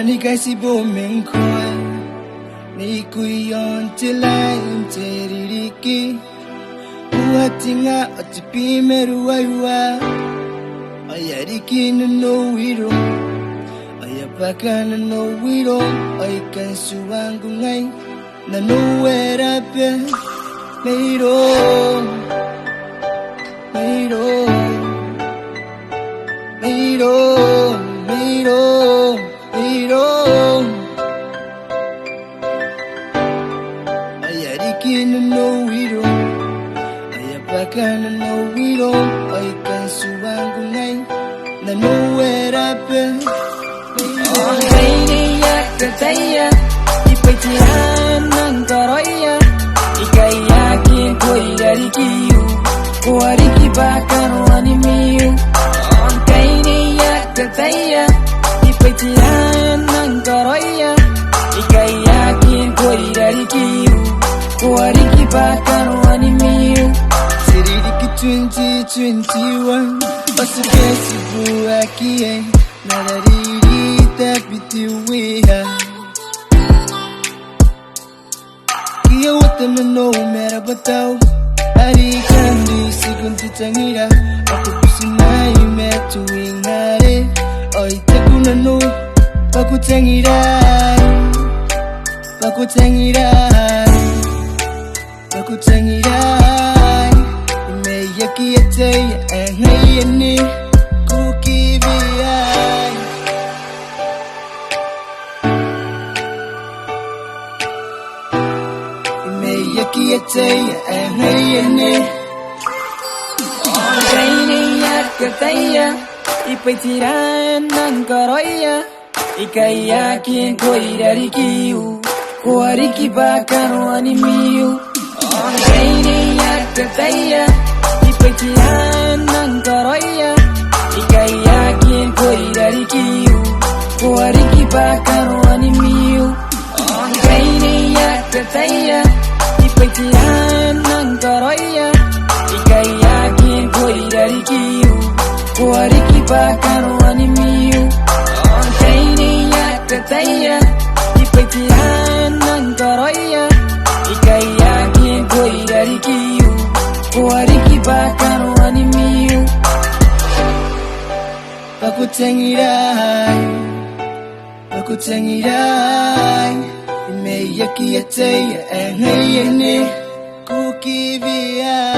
你该是不明快，你贵样起来这里里给，我听啊，我这边没路啊路啊，哎呀，你看那 no hero， 哎呀，把看那 no hero， 哎，看书完工哎，那 nowhere up hero， hero， hero， hero。No hero, ay apakan no hero, ay kansuan ko ngay na nowhere up. Oh, kaya kataya, ipagtihan ng karoya, ikayakin ko'y darikiyo, kuwariki bakan wanimiyo. Oh, kaya kataya, ipagtihan ng karoya, ikayakin ko'y darikiyo. Kuwariki bakan wanimiyo. Siririki 2021 Pasu kesi buaki Narariri tapi tiwiha Kia watan no mera batau Hari kandi sigun titangira Aku kusinai metu ingare Oi takuna no Paku tangirai Paku tangirai Aku tangirai Imeyaki atay Angayani Kukibiyay Imeyaki atay Angayani Kaya kataya ipagtiran ng karoya ikayakin ko'y darikiyo kuwariki bakan wanimiyo. Kaya kataya ipagtihan ng karoya ikayakin ko'y darikiyo kuwariki bakan wanimiyo. Kaya kataya ipagtihan ng karoya ikayakin ko'y darikiyo kuwariki bakan wanimiyo. Kaya kataya ipagtihan ng karoya ikayakin ko'y darikiyo kuwariki bakan wanimiyo. Paku tangirai Paku tangirai Imeyaki atay Angayani Kukibiyay